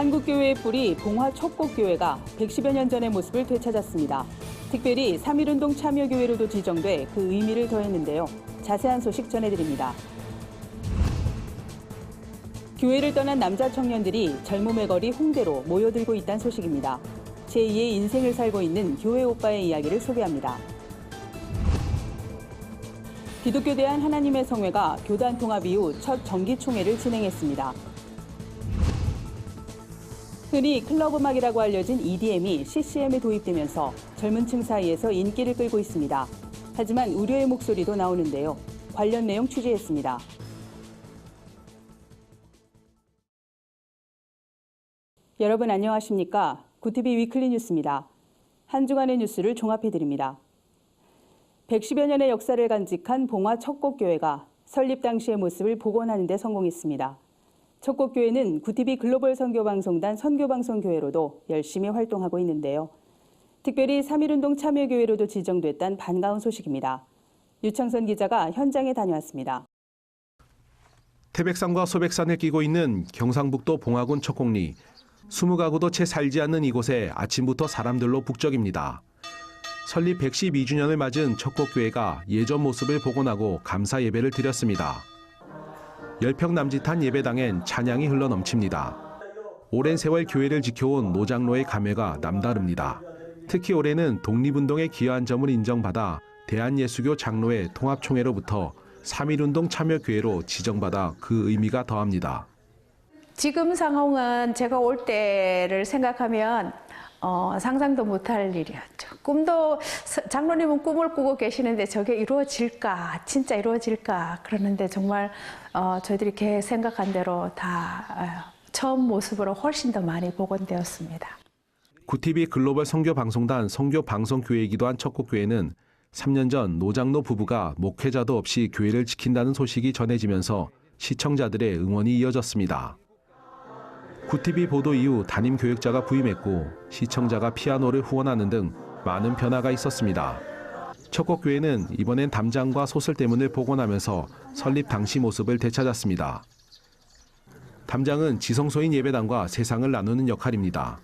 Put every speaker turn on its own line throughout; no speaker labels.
한국교회의 뿌리 봉화촉곡교회가 110여 년 전의 모습을 되찾았습니다. 특별히 3.1운동 참여교회로도 지정돼 그 의미를 더했는데요. 자세한 소식 전해드립니다. 교회를 떠난 남자 청년들이 젊음의 거리 홍대로 모여들고 있다는 소식입니다. 제2의 인생을 살고 있는 교회 오빠의 이야기를 소개합니다. 기독교 대한 하나님의 성회가 교단 통합 이후 첫 정기총회를 진행했습니다. 흔히 클럽 음악이라고 알려진 EDM이 CCM에 도입되면서 젊은 층 사이에서 인기를 끌고 있습니다. 하지만 우려의 목소리도 나오는데요. 관련 내용 취재했습니다. 여러분 안녕하십니까? 구티비 위클리 뉴스입니다. 한 주간의 뉴스를 종합해드립니다. 110여 년의 역사를 간직한 봉화촉곡교회가 설립 당시의 모습을 복원하는 데 성공했습니다. 촉곡교회는 구티비 글로벌 선교방송단 선교방송교회로도 열심히 활동하고 있는데요. 특별히 3.1운동 참여교회로도 지정됐다는 반가운 소식입니다. 유창선 기자가 현장에 다녀왔습니다.
태백산과 소백산을 끼고 있는 경상북도 봉화군 촉곡리. 20가구도 채 살지 않는 이곳에 아침부터 사람들로 북적입니다. 설립 112주년을 맞은 촉곡교회가 예전 모습을 복원하고 감사 예배를 드렸습니다. 10평 남짓한 예배당엔 찬양이 흘러넘칩니다. 오랜 세월 교회를 지켜온 노장로의 감회가 남다릅니다. 특히 올해는 독립운동에 기여한 점을 인정받아 대한예수교 장로회 통합총회로부터 3.1운동 참여교회로 지정받아 그 의미가 더합니다.
지금 상황은 제가 올 때를 생각하면 상상도 못할 일이었죠. 장로님은 꿈을 꾸고 계시는데 저게 이루어질까, 진짜 이루어질까 그러는데 정말 저희들이 이렇게 생각한 대로 다 처음 모습으로 훨씬 더 많이 복원되었습니다.
구티비 글로벌 선교방송단 선교방송교회이기도 한 촉곡교회는 3년 전 노장로 부부가 목회자도 없이 교회를 지킨다는 소식이 전해지면서 시청자들의 응원이 이어졌습니다. 구티비 보도 이후 담임 교역자가 부임했고 시청자가 피아노를 후원하는 등 많은 변화가 있었습니다. 촉곡교회는 이번엔 담장과 소설대문을 복원하면서 설립 당시 모습을 되찾았습니다. 담장은 지성소인 예배당과 세상을 나누는 역할입니다.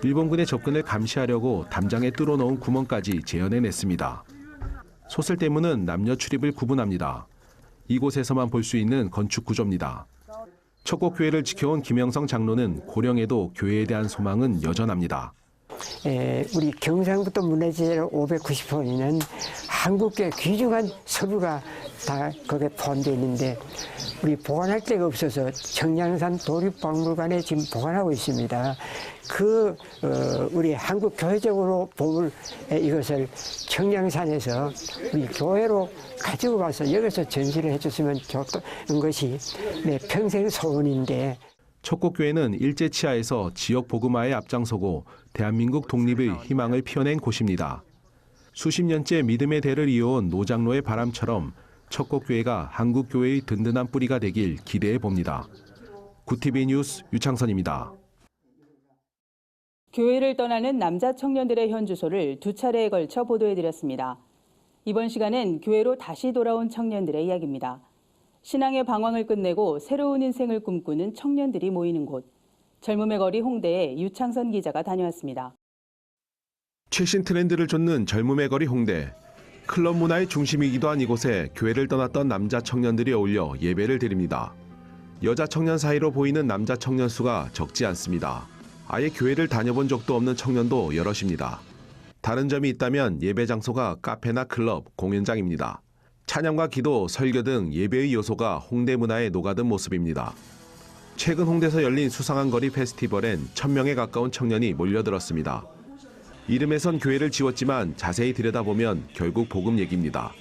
일본군의 접근을 감시하려고 담장에 뚫어놓은 구멍까지 재현해냈습니다. 소설대문은 남녀 출입을 구분합니다. 이곳에서만 볼 수 있는 건축 구조입니다. 촉곡교회를 지켜온 김영성 장로는 고령에도 교회에 대한 소망은 여전합니다.
우리 경상북도 문화재로 590호에는 한국계 귀중한 서류가 다 거기에 포함되어 있는데 우리 보관할 데가 없어서 청량산 도립박물관에 지금 보관하고 있습니다. 우리 한국 교회적으로 보물 이것을 청량산에서 우리 교회로 가지고 가서 여기서 전시를 해줬으면 좋은 것이 내 평생 소원인데.
촉곡교회는 일제 치하에서 지역 복음화에 앞장서고 대한민국 독립의 희망을 피워낸 곳입니다. 수십 년째 믿음의 대를 이어온 노장로의 바람처럼 촉곡교회가 한국교회의 든든한 뿌리가 되길 기대해 봅니다. 구티비 뉴스 유창선입니다.
교회를 떠나는 남자 청년들의 현주소를 두 차례에 걸쳐 보도해드렸습니다. 이번 시간엔 교회로 다시 돌아온 청년들의 이야기입니다. 신앙의 방황을 끝내고 새로운 인생을 꿈꾸는 청년들이 모이는 곳. 젊음의 거리 홍대에 유창선 기자가 다녀왔습니다.
최신 트렌드를 좇는 젊음의 거리 홍대. 클럽 문화의 중심이기도 한 이곳에 교회를 떠났던 남자 청년들이 어울려 예배를 드립니다. 여자 청년 사이로 보이는 남자 청년 수가 적지 않습니다. 아예 교회를 다녀본 적도 없는 청년도 여럿입니다. 다른 점이 있다면 예배 장소가 카페나 클럽, 공연장입니다. 찬양과 기도, 설교 등 예배의 요소가 홍대 문화에 녹아든 모습입니다. 최근 홍대에서 열린 수상한 거리 페스티벌엔 1000명에 가까운 청년이 몰려들었습니다. 이름에선 교회를 지웠지만 자세히 들여다보면 결국 복음 얘기입니다.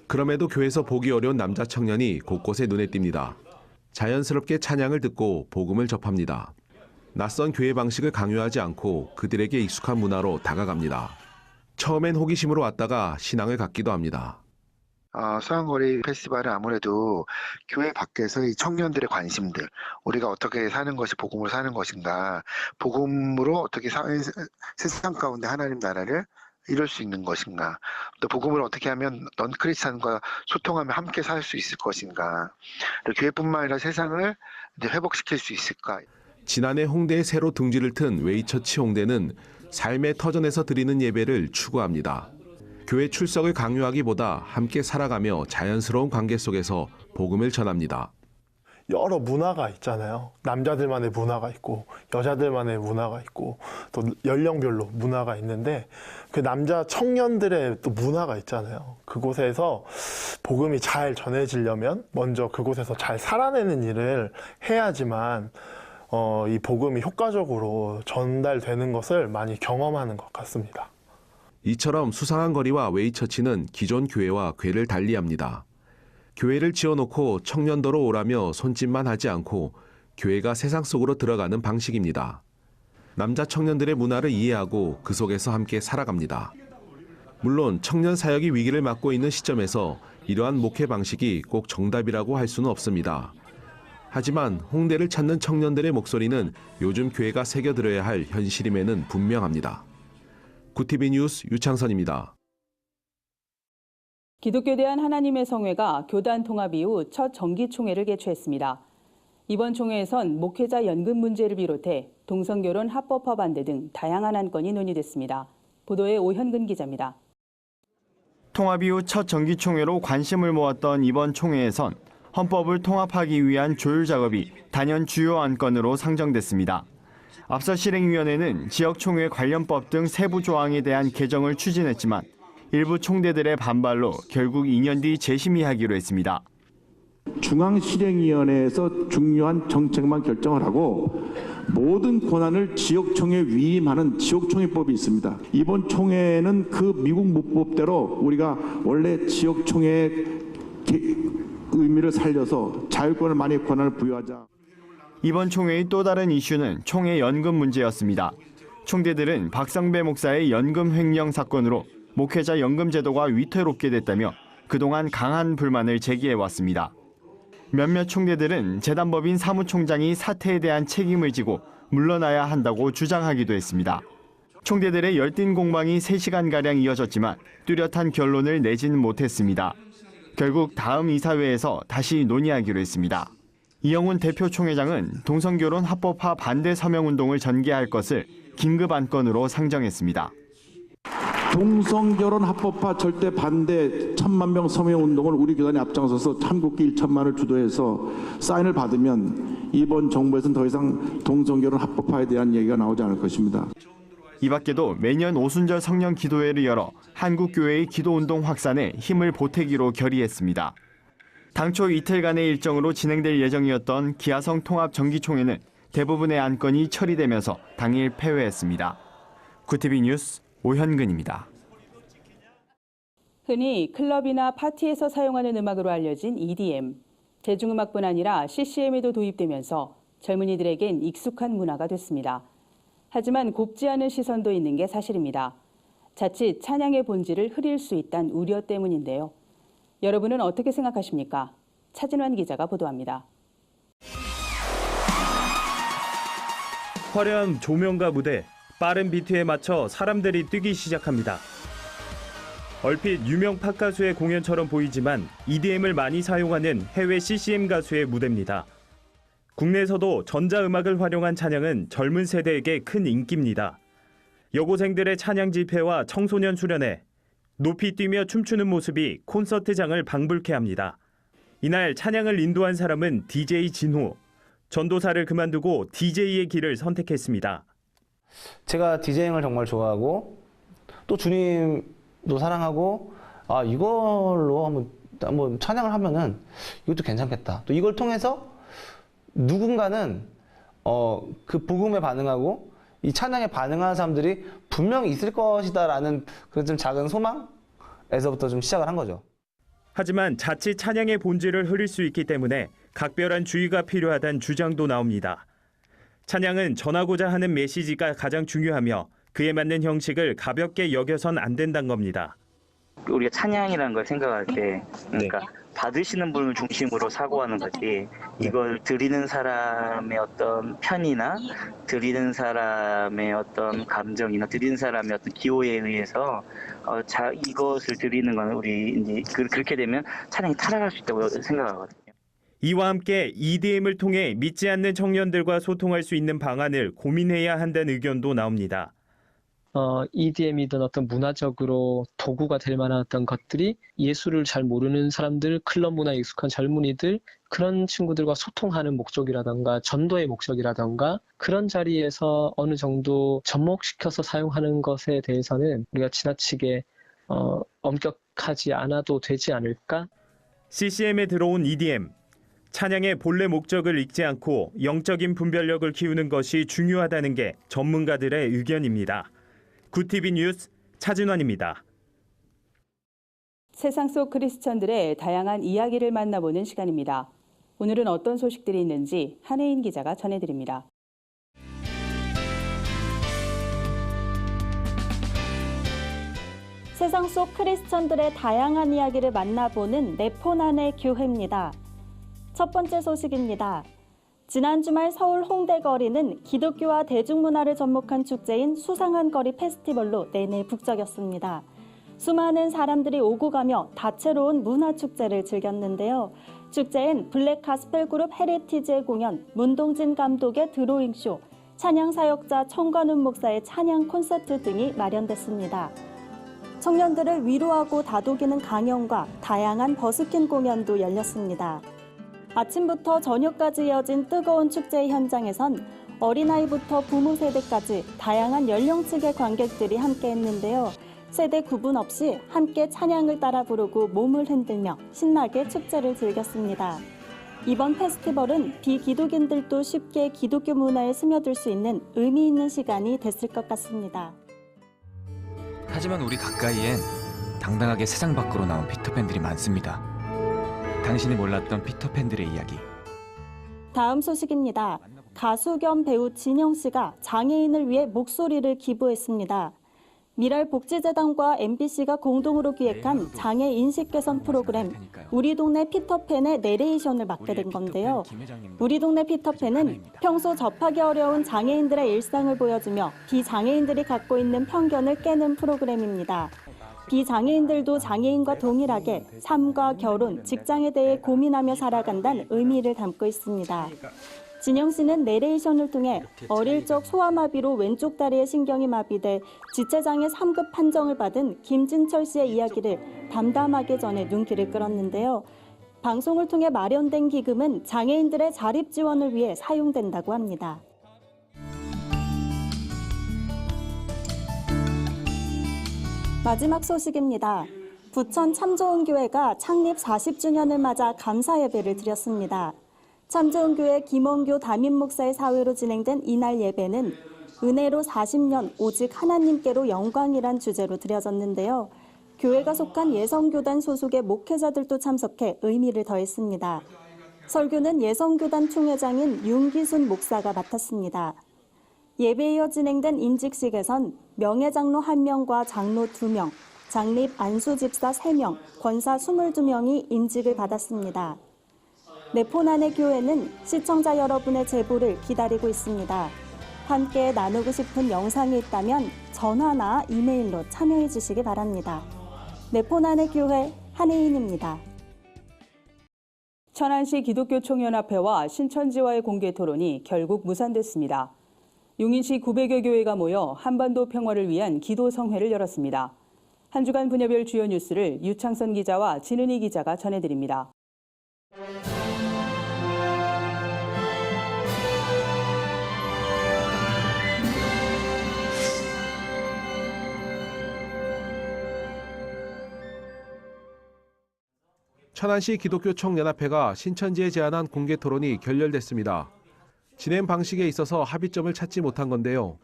그럼에도 교회에서 보기 어려운 남자 청년이 곳곳에 눈에 띕니다. 자연스럽게 찬양을 듣고 복음을 접합니다. 낯선 교회 방식을 강요하지 않고 그들에게 익숙한 문화로 다가갑니다. 처음엔 호기심으로 왔다가 신앙을 갖기도 합니다.
수상거리 페스티벌은 아무래도 교회 밖에서 이 청년들의 관심들, 우리가 어떻게 사는 것이 복음으로 사는 것인가, 복음으로 어떻게 세상 가운데 하나님 나라를 이룰 수 있는 것인가, 또 복음을 어떻게 하면 넌 크리스찬과 소통하며 함께 살 수 있을 것인가, 교회뿐만 아니라 세상을 이제 회복시킬 수 있을까.
지난해 홍대에 새로 둥지를 튼 웨이처치 홍대는 삶의 터전에서 드리는 예배를 추구합니다. 교회 출석을 강요하기보다 함께 살아가며 자연스러운 관계 속에서 복음을 전합니다.
여러 문화가 있잖아요. 남자들만의 문화가 있고 여자들만의 문화가 있고 또 연령별로 문화가 있는데 그 남자 청년들의 또 문화가 있잖아요. 그곳에서 복음이 잘 전해지려면 먼저 그곳에서 잘 살아내는 일을 해야지만 이 복음이 효과적으로 전달되는 것을 많이 경험하는 것 같습니다.
이처럼 수상한 거리와 웨이처치는 기존 교회와 궤를 달리합니다. 교회를 지어놓고 청년도로 오라며 손짓만 하지 않고 교회가 세상 속으로 들어가는 방식입니다. 남자 청년들의 문화를 이해하고 그 속에서 함께 살아갑니다. 물론 청년 사역이 위기를 맞고 있는 시점에서 이러한 목회 방식이 꼭 정답이라고 할 수는 없습니다. 하지만 홍대를 찾는 청년들의 목소리는 요즘 교회가 새겨들어야 할 현실임에는 분명합니다. 구티비 뉴스 유창선입니다.
기독교대한 하나님의 성회가 교단 통합 이후 첫 정기총회를 개최했습니다. 이번 총회에선 목회자 연금 문제를 비롯해 동성결혼 합법화 반대 등 다양한 안건이 논의됐습니다. 보도에 오현근 기자입니다.
통합 이후 첫 정기총회로 관심을 모았던 이번 총회에선 헌법을 통합하기 위한 조율 작업이 단연 주요 안건으로 상정됐습니다. 앞서 실행위원회는 지역총회 관련법 등 세부 조항에 대한 개정을 추진했지만 일부 총대들의 반발로 결국 2년 뒤 재심의하기로 했습니다.
중앙실행위원회에서 중요한 정책만 결정을 하고 모든 권한을 지역총회에 위임하는 지역총회법이 있습니다. 이번 총회는 그 미국 문법대로 우리가 원래 지역총회의 의미를 살려서 자율권을 많이 권한을 부여하자.
이번 총회의 또 다른 이슈는 총회 연금 문제였습니다. 총대들은 박성배 목사의 연금 횡령 사건으로 목회자 연금 제도가 위태롭게 됐다며 그동안 강한 불만을 제기해왔습니다. 몇몇 총대들은 재단법인 사무총장이 사태에 대한 책임을 지고 물러나야 한다고 주장하기도 했습니다. 총대들의 열띤 공방이 3시간가량 이어졌지만 뚜렷한 결론을 내지는 못했습니다. 결국 다음 이사회에서 다시 논의하기로 했습니다. 이영훈 대표 총회장은 동성결혼 합법화 반대 서명운동을 전개할 것을 긴급 안건으로 상정했습니다.
동성결혼 합법화 절대 반대 1,000만 명 서명 운동을 우리 교단이 앞장서서 한국기 1,000만을 주도해서 사인을 받으면 이번 정부에서는 더 이상 동성결혼 합법화에 대한 얘기가 나오지 않을 것입니다.
이 밖에도 매년 오순절 성령 기도회를 열어 한국교회의 기도운동 확산에 힘을 보태기로 결의했습니다. 당초 이틀간의 일정으로 진행될 예정이었던 기아성 통합 정기총회는 대부분의 안건이 처리되면서 당일 폐회했습니다. 구티비 뉴스 오현근입니다.
흔히 클럽이나 파티에서 사용하는 음악으로 알려진 EDM. 대중음악뿐 아니라 CCM에도 도입되면서 젊은이들에겐 익숙한 문화가 됐습니다. 하지만 곱지 않은 시선도 있는 게 사실입니다. 자칫 찬양의 본질을 흐릴 수 있다는 우려 때문인데요. 여러분은 어떻게 생각하십니까? 차진환 기자가 보도합니다.
화려한 조명과 무대, 빠른 비트에 맞춰 사람들이 뛰기 시작합니다. 얼핏 유명 팝 가수의 공연처럼 보이지만 EDM을 많이 사용하는 해외 CCM 가수의 무대입니다. 국내에서도 전자음악을 활용한 찬양은 젊은 세대에게 큰 인기입니다. 여고생들의 찬양 집회와 청소년 수련회, 높이 뛰며 춤추는 모습이 콘서트장을 방불케 합니다. 이날 찬양을 인도한 사람은 DJ 진호. 전도사를 그만두고 DJ의 길을 선택했습니다.
제가 디제잉을 정말 좋아하고 또 주님도 사랑하고 이걸로 한번 찬양을 하면은 이것도 괜찮겠다. 또 이걸 통해서 누군가는 그 복음에 반응하고 이 찬양에 반응하는 사람들이 분명히 있을 것이다라는 그런 좀 작은 소망에서부터 좀 시작을 한 거죠.
하지만 자칫 찬양의 본질을 흐릴 수 있기 때문에 각별한 주의가 필요하다는 주장도 나옵니다. 찬양은 전하고자 하는 메시지가 가장 중요하며 그에 맞는 형식을 가볍게 여겨선 안 된다는 겁니다.
우리가 찬양이라는 걸 생각할 때 그러니까 받으시는 분을 중심으로 사고하는 거지 이걸 드리는 사람의 어떤 편이나 드리는 사람의 어떤 감정이나 드리는 사람의 어떤 기호에 의해서 이것을 드리는 건 우리 이제 그렇게 되면 찬양이 타락할 수 있다고 생각하거든요.
이와 함께 EDM을 통해 믿지 않는 청년들과 소통할 수 있는 방안을 고민해야 한다는 의견도 나옵니다.
EDM이든 어떤 문화적으로 도구가 될 만한 어떤 것들이 예술을 잘 모르는 사람들, 클럽 문화에 익숙한 젊은이들, 그런 친구들과 소통하는 목적이라던가 전도의 목적이라던가 그런 자리에서 어느 정도 접목시켜서 사용하는 것에 대해서는 우리가 지나치게 엄격하지 않아도 되지 않을까?
CCM에 들어온 EDM. 찬양의 본래 목적을 잊지 않고 영적인 분별력을 키우는 것이 중요하다는 게 전문가들의 의견입니다. 구TV 뉴스 차진환입니다.
세상 속 크리스천들의 다양한 이야기를 만나보는 시간입니다. 오늘은 어떤 소식들이 있는지 한혜인 기자가 전해드립니다.
세상 속 크리스천들의 다양한 이야기를 만나보는 네포난의 교회입니다. 첫 번째 소식입니다. 지난 주말 서울 홍대 거리는 기독교와 대중문화를 접목한 축제인 수상한 거리 페스티벌로 내내 북적였습니다. 수많은 사람들이 오고 가며 다채로운 문화축제를 즐겼는데요. 축제엔 블랙 가스펠 그룹 헤리티지의 공연, 문동진 감독의 드로잉쇼, 찬양사역자 청관훈 목사의 찬양 콘서트 등이 마련됐습니다. 청년들을 위로하고 다독이는 강연과 다양한 버스킹 공연도 열렸습니다. 아침부터 저녁까지 이어진 뜨거운 축제 현장에선 어린아이부터 부모 세대까지 다양한 연령층의 관객들이 함께했는데요. 세대 구분 없이 함께 찬양을 따라 부르고 몸을 흔들며 신나게 축제를 즐겼습니다. 이번 페스티벌은 비기독인들도 쉽게 기독교 문화에 스며들 수 있는 의미 있는 시간이 됐을 것 같습니다.
하지만 우리 가까이엔 당당하게 세상 밖으로 나온 피터팬들이 많습니다. 당신이 몰랐던 피터팬들의 이야기.
다음 소식입니다. 가수 겸 배우 진영 씨가 장애인을 위해 목소리를 기부했습니다. 미랄복지재단과 MBC가 공동으로 기획한 장애 인식 개선 프로그램 우리 동네 피터팬의 내레이션을 맡게 된 건데요. 우리 동네 피터팬은 평소 접하기 어려운 장애인들의 일상을 보여주며 비장애인들이 갖고 있는 편견을 깨는 프로그램입니다. 비장애인들도 장애인과 동일하게 삶과 결혼, 직장에 대해 고민하며 살아간다는 의미를 담고 있습니다. 진영 씨는 내레이션을 통해 어릴 적 소아마비로 왼쪽 다리의 신경이 마비돼 지체장애 3급 판정을 받은 김진철 씨의 이야기를 담담하게 전해 눈길을 끌었는데요. 방송을 통해 마련된 기금은 장애인들의 자립 지원을 위해 사용된다고 합니다. 마지막 소식입니다. 부천 참좋은교회가 창립 40주년을 맞아 감사 예배를 드렸습니다. 참좋은교회 김원교 담임 목사의 사회로 진행된 이날 예배는 은혜로 40년 오직 하나님께로 영광이란 주제로 드려졌는데요. 교회가 속한 예성교단 소속의 목회자들도 참석해 의미를 더했습니다. 설교는 예성교단 총회장인 윤기순 목사가 맡았습니다. 예배에 이어 진행된 임직식에선 명예장로 1명과 장로 2명, 장립 안수집사 3명, 권사 22명이 임직을 받았습니다. 네포난의 교회는 시청자 여러분의 제보를 기다리고 있습니다. 함께 나누고 싶은 영상이 있다면 전화나 이메일로 참여해 주시기 바랍니다. 네포난의 교회 한혜인입니다.
천안시 기독교 총연합회와 신천지와의 공개 토론이 결국 무산됐습니다. 용인시 900여 교회가 모여 한반도 평화를 위한 기도 성회를 열었습니다. 한 주간 분야별 주요 뉴스를 유창선 기자와 진은희 기자가 전해드립니다.
천안시 기독교 총연합회가 신천지에 제안한 공개 토론이 결렬됐습니다. 진행 방식에 있어서 합의점을 찾지 못한 건데요.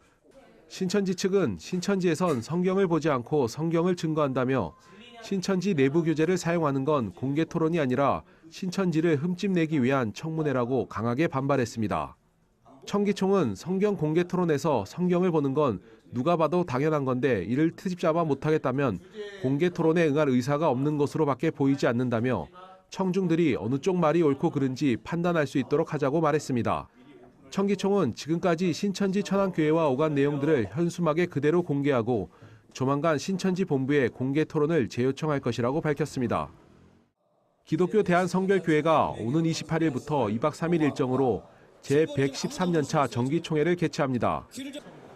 신천지 측은 신천지에선 성경을 보지 않고 성경을 증거한다며 신천지 내부 교재를 사용하는 건 공개 토론이 아니라 신천지를 흠집내기 위한 청문회라고 강하게 반발했습니다. 청기총은 성경 공개 토론에서 성경을 보는 건 누가 봐도 당연한 건데 이를 트집잡아 못하겠다면 공개 토론에 응할 의사가 없는 것으로밖에 보이지 않는다며 청중들이 어느 쪽 말이 옳고 그른지 판단할 수 있도록 하자고 말했습니다. 청기총은 지금까지 신천지 천안교회와 오간 내용들을 현수막에 그대로 공개하고 조만간 신천지 본부에 공개 토론을 재요청할 것이라고 밝혔습니다. 기독교 대한성결교회가 오는 28일부터 2박 3일 일정으로 제113년차 정기총회를 개최합니다.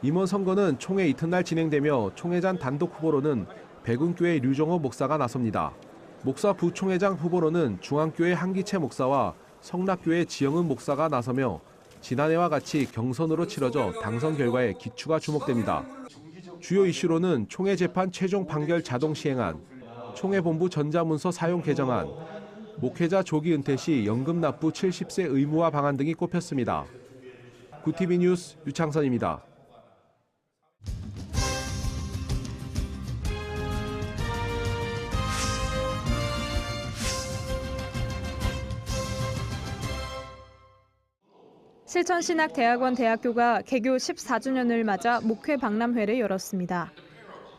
임원 선거는 총회 이튿날 진행되며 총회장 단독 후보로는 백운교회 류정호 목사가 나섭니다. 목사 부총회장 후보로는 중앙교회 한기채 목사와 성락교회 지영은 목사가 나서며 지난해와 같이 경선으로 치러져 당선 결과에 기추가 주목됩니다. 주요 이슈로는 총회 재판 최종 판결 자동 시행안, 총회 본부 전자문서 사용 개정안, 목회자 조기 은퇴 시 연금 납부 70세 의무화 방안 등이 꼽혔습니다. 구TV 뉴스 유창선입니다.
실천신학대학원 대학교가 개교 14주년을 맞아 목회 박람회를 열었습니다.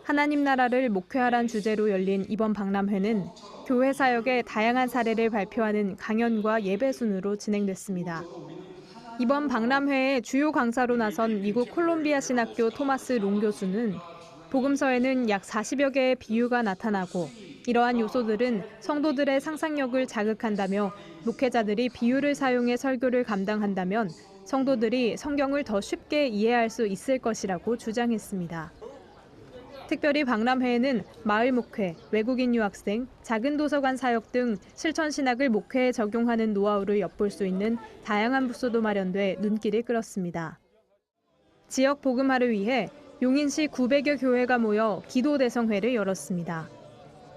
하나님 나라를 목회하란 주제로 열린 이번 박람회는 교회 사역의 다양한 사례를 발표하는 강연과 예배 순으로 진행됐습니다. 이번 박람회에 주요 강사로 나선 미국 콜롬비아 신학교 토마스 롱 교수는 복음서에는 약 40여 개의 비유가 나타나고 이러한 요소들은 성도들의 상상력을 자극한다며 목회자들이 비유를 사용해 설교를 감당한다면 성도들이 성경을 더 쉽게 이해할 수 있을 것이라고 주장했습니다. 특별히 박람회에는 마을 목회, 외국인 유학생, 작은 도서관 사역 등 실천신학을 목회에 적용하는 노하우를 엿볼 수 있는 다양한 부서도 마련돼 눈길을 끌었습니다. 지역 복음화를 위해 용인시 900여 교회가 모여 기도대성회를 열었습니다.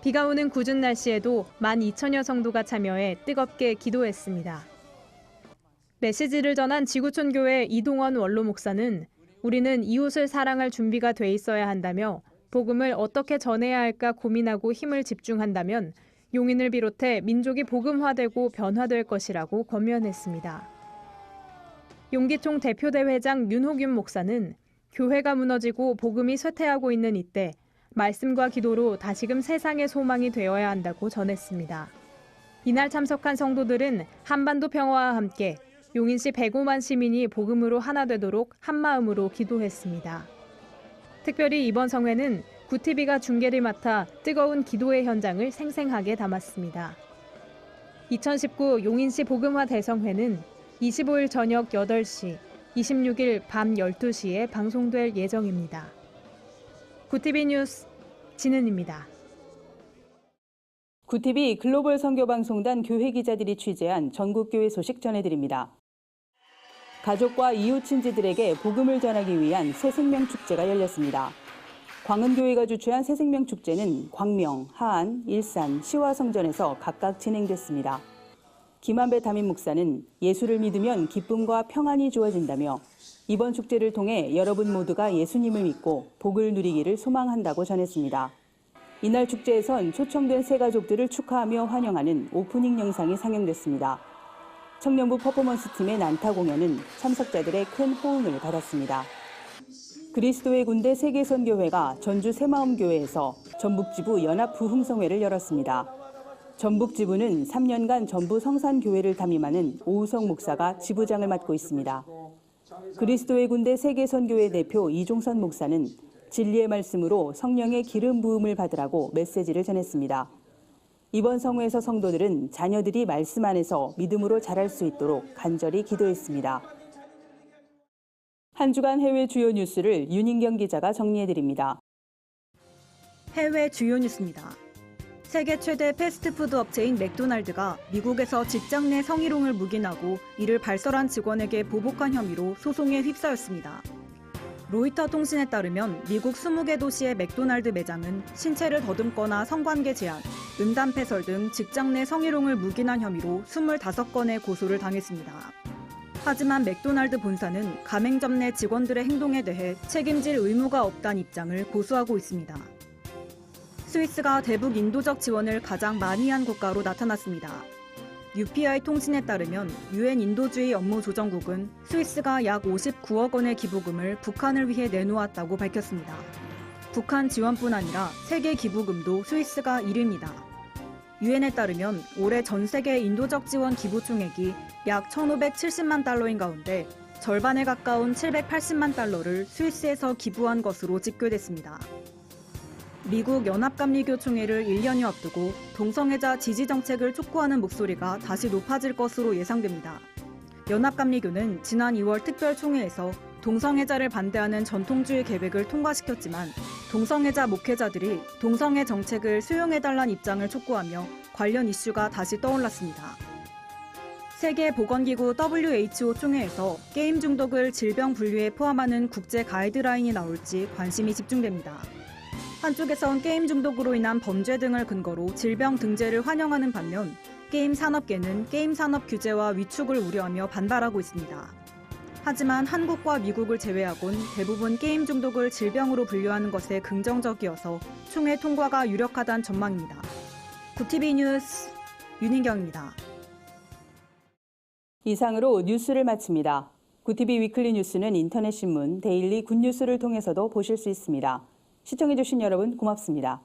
비가 오는 궂은 날씨에도 12,000여 성도가 참여해 뜨겁게 기도했습니다. 메시지를 전한 지구촌교회 이동원 원로 목사는 우리는 이웃을 사랑할 준비가 돼 있어야 한다며 복음을 어떻게 전해야 할까 고민하고 힘을 집중한다면 용인을 비롯해 민족이 복음화되고 변화될 것이라고 권면했습니다. 용기총 대표대회장 윤호균 목사는 교회가 무너지고 복음이 쇠퇴하고 있는 이때 말씀과 기도로 다시금 세상의 소망이 되어야 한다고 전했습니다. 이날 참석한 성도들은 한반도 평화와 함께 용인시 105만 시민이 복음으로 하나 되도록 한마음으로 기도했습니다. 특별히 이번 성회는 구TV가 중계를 맡아 뜨거운 기도의 현장을 생생하게 담았습니다. 2019 용인시 복음화 대성회는 25일 저녁 8시, 26일 밤 12시에 방송될 예정입니다. 구TV 뉴스 진은입니다.
구TV 글로벌 선교방송단 교회 기자들이 취재한 전국교회 소식 전해드립니다. 가족과 이웃 친지들에게 복음을 전하기 위한 새생명 축제가 열렸습니다. 광은교회가 주최한 새생명 축제는 광명, 하안, 일산, 시화성전에서 각각 진행됐습니다. 김한배 담임 목사는 예수를 믿으면 기쁨과 평안이 주어진다며 이번 축제를 통해 여러분 모두가 예수님을 믿고 복을 누리기를 소망한다고 전했습니다. 이날 축제에선 초청된 새 가족들을 축하하며 환영하는 오프닝 영상이 상영됐습니다. 청년부 퍼포먼스 팀의 난타 공연은 참석자들의 큰 호응을 받았습니다. 그리스도의 군대 세계선교회가 전주 새마음교회에서 전북지부 연합부흥성회를 열었습니다. 전북지부는 3년간 전부 성산교회를 담임하는 오우성 목사가 지부장을 맡고 있습니다. 그리스도의 군대 세계선교회 대표 이종선 목사는 진리의 말씀으로 성령의 기름 부음을 받으라고 메시지를 전했습니다. 이번 성회에서 성도들은 자녀들이 말씀 안에서 믿음으로 자랄 수 있도록 간절히 기도했습니다. 한 주간 해외 주요 뉴스를 윤인경 기자가 정리해드립니다.
해외 주요 뉴스입니다. 세계 최대 패스트푸드 업체인 맥도날드가 미국에서 직장 내 성희롱을 묵인하고 이를 발설한 직원에게 보복한 혐의로 소송에 휩싸였습니다. 로이터 통신에 따르면 미국 20개 도시의 맥도날드 매장은 신체를 더듬거나 성관계 제한, 음담 패설 등 직장 내 성희롱을 묵인한 혐의로 25건의 고소를 당했습니다. 하지만 맥도날드 본사는 가맹점 내 직원들의 행동에 대해 책임질 의무가 없다는 입장을 고수하고 있습니다. 스위스가 대북 인도적 지원을 가장 많이 한 국가로 나타났습니다. UPI 통신에 따르면 UN 인도주의 업무조정국은 스위스가 약 59억 원의 기부금을 북한을 위해 내놓았다고 밝혔습니다. 북한 지원뿐 아니라 세계 기부금도 스위스가 1위입니다. UN에 따르면 올해 전 세계 인도적 지원 기부 총액이 약 1,570만 달러인 가운데 절반에 가까운 780만 달러를 스위스에서 기부한 것으로 집계됐습니다. 미국 연합감리교 총회를 1년여 앞두고 동성애자 지지 정책을 촉구하는 목소리가 다시 높아질 것으로 예상됩니다. 연합감리교는 지난 2월 특별총회에서 동성애자를 반대하는 전통주의 계획을 통과시켰지만 동성애자 목회자들이 동성애 정책을 수용해달라는 입장을 촉구하며 관련 이슈가 다시 떠올랐습니다. 세계보건기구 WHO 총회에서 게임 중독을 질병 분류에 포함하는 국제 가이드라인이 나올지 관심이 집중됩니다. 한쪽에선 게임 중독으로 인한 범죄 등을 근거로 질병 등재를 환영하는 반면 게임 산업계는 게임 산업 규제와 위축을 우려하며 반발하고 있습니다. 하지만 한국과 미국을 제외하곤 대부분 게임 중독을 질병으로 분류하는 것에 긍정적이어서 총회 통과가 유력하다는 전망입니다. 구TV 뉴스 윤인경입니다.
이상으로 뉴스를 마칩니다. 구TV 위클리 뉴스는 인터넷 신문 데일리 굿뉴스를 통해서도 보실 수 있습니다. 시청해주신 여러분 고맙습니다.